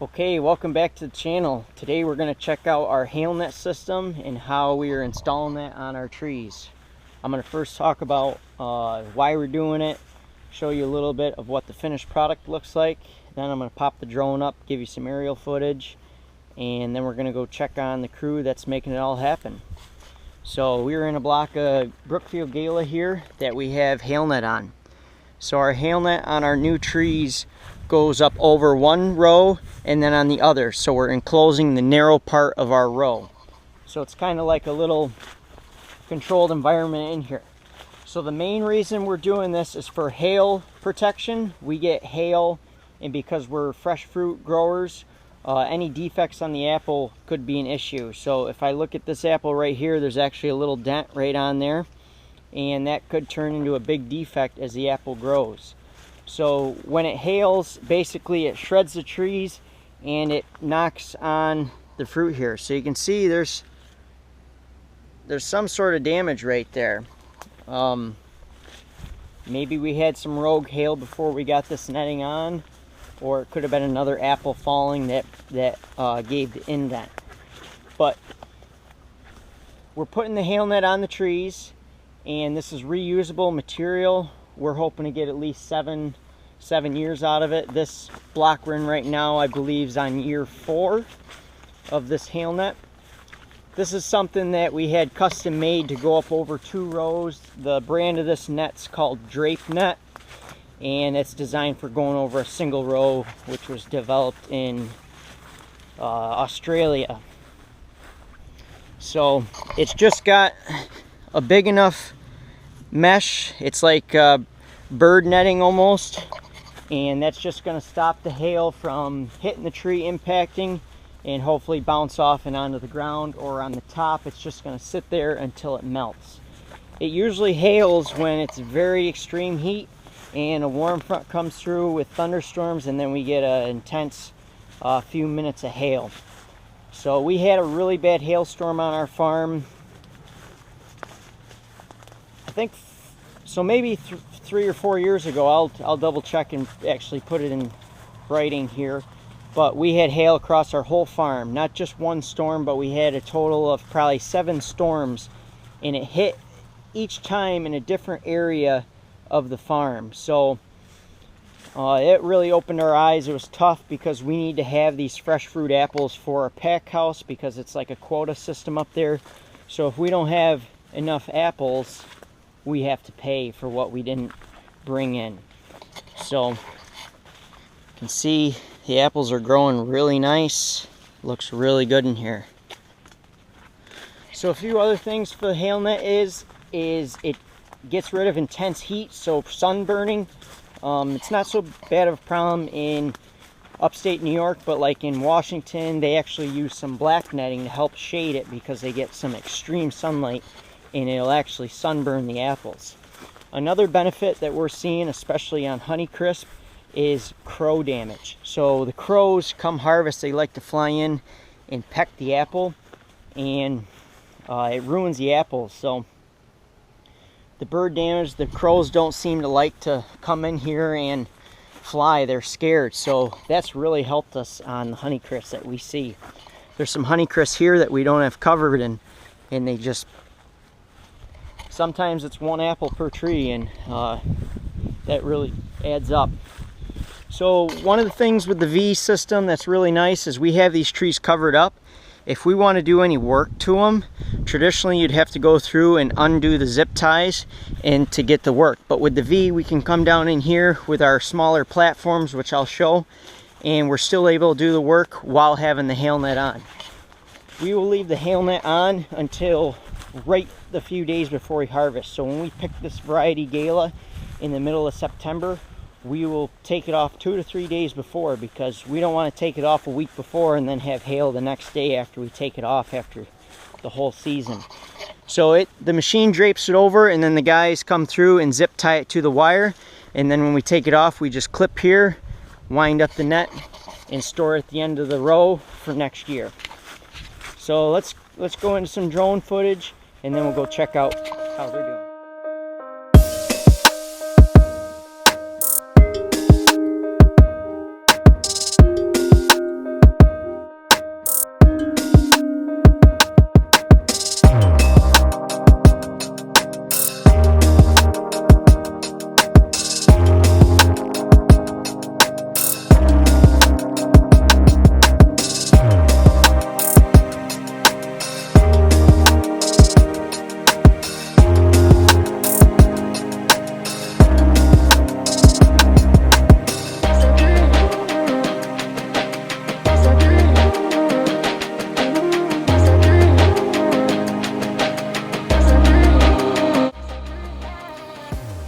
Okay, welcome back to the channel. Today we're going to check out our hail net system and how we are installing that on our trees. I'm going to first talk about why we're doing it, show you a little bit of what the finished product looks like. Then I'm going to pop the drone up, give you some aerial footage, and then we're going to go check on the crew that's making it all happen. So we're in a block of Brookfield Gala here that we have hail net on. So our hail net on our new trees goes up over one row and then on the other, so we're enclosing the narrow part of our row. So it's kind of like a little controlled environment in here. So the main reason we're doing this is for hail protection. We get hail, and because we're fresh fruit growers, any defects on the apple could be an issue. So if I look at this apple right here, there's actually a little dent right on there, and that could turn into a big defect as the apple grows. So when it hails, basically it shreds the trees and it knocks on the fruit here. So you can see there's some sort of damage right there. Maybe we had some rogue hail before we got this netting on, or it could have been another apple falling that gave the indent. But we're putting the hail net on the trees, and this is reusable material. We're hoping to get at least seven years out of it. This block we're in right now, I believe, is on year 4 of this hail net. This is something that we had custom made to go up over 2 rows. The brand of this net's called Drape Net, and it's designed for going over a single row, which was developed in Australia. So it's just got a big enough mesh. It's like bird netting almost, and that's just going to stop the hail from hitting the tree, impacting, and hopefully bounce off and onto the ground or on the top. It's just going to sit there until it melts. It usually hails when it's very extreme heat and a warm front comes through with thunderstorms, and then we get an intense few minutes of hail. So we had a really bad hailstorm on our farm, I think, so maybe 3 or 4 years ago. I'll double check and actually put it in writing here. But we had hail across our whole farm, not just one storm, but we had a total of probably 7 storms, and it hit each time in a different area of the farm. So it really opened our eyes. It was tough because we need to have these fresh fruit apples for our pack house because it's like a quota system up there. So if we don't have enough apples, we have to pay for what we didn't bring in. So you can see the apples are growing really nice. Looks really good in here. So a few other things for the hail net is it gets rid of intense heat, so sunburning. It's not so bad of a problem in upstate New York, but like in Washington, they actually use some black netting to help shade it because they get some extreme sunlight and it'll actually sunburn the apples. Another benefit that we're seeing, especially on Honeycrisp, is crow damage. So the crows, come harvest, they like to fly in and peck the apple, and it ruins the apples. So the bird damage, the crows don't seem to like to come in here and fly. They're scared. So that's really helped us on the Honeycrisp that we see. There's some Honeycrisp here that we don't have covered, and they just, sometimes it's 1 apple per tree, and that really adds up. So one of the things with the V system that's really nice is we have these trees covered up. If we want to do any work to them, traditionally you'd have to go through and undo the zip ties and to get the work. But with the V, we can come down in here with our smaller platforms, which I'll show, and we're still able to do the work while having the hail net on. We will leave the hail net on until right the few days before we harvest. So when we pick this variety Gala in the middle of September, we will take it off 2 to 3 days before, because we don't want to take it off a week before and then have hail the next day after we take it off after the whole season. So the machine drapes it over, and then the guys come through and zip tie it to the wire, and then when we take it off, we just clip here, wind up the net, and store it at the end of the row for next year. So let's go into some drone footage, and then we'll go check out how they're doing.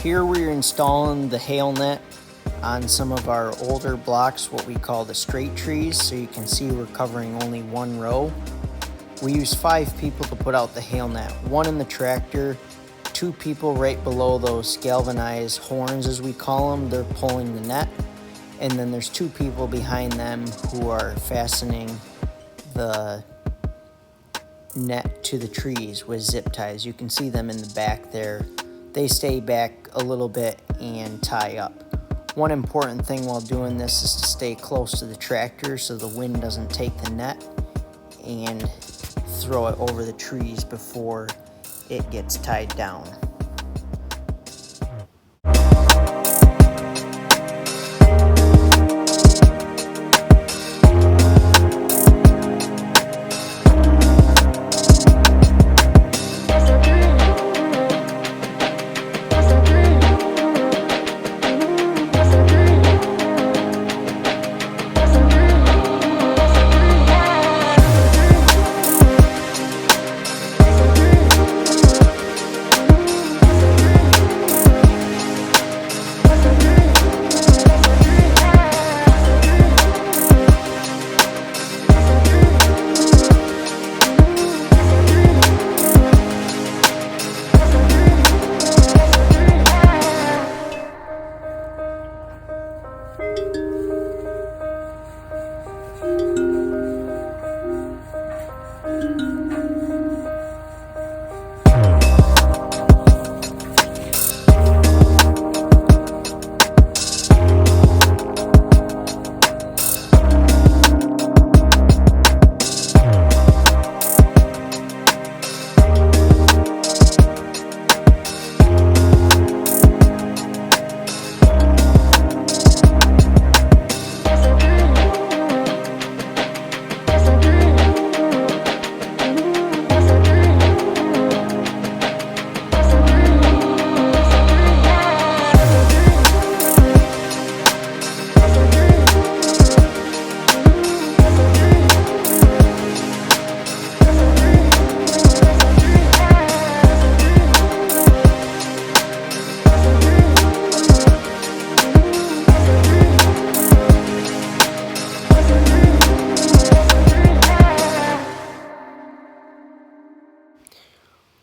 Here we're installing the hail net on some of our older blocks, what we call the straight trees, so you can see we're covering only one row. We use 5 people to put out the hail net, 1 in the tractor, 2 people right below those galvanized horns as we call them, they're pulling the net, and then there's 2 people behind them who are fastening the net to the trees with zip ties. You can see them in the back there. They stay back a little bit and tie up. One important thing while doing this is to stay close to the tractor so the wind doesn't take the net and throw it over the trees before it gets tied down.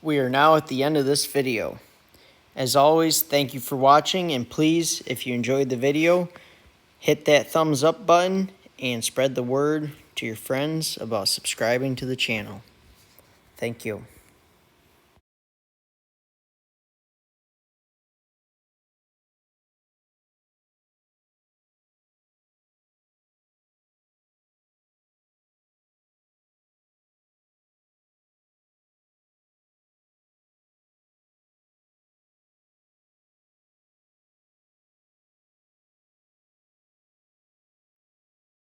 We are now at the end of this video. As always, thank you for watching, and please, if you enjoyed the video, hit that thumbs up button and spread the word to your friends about subscribing to the channel. Thank you.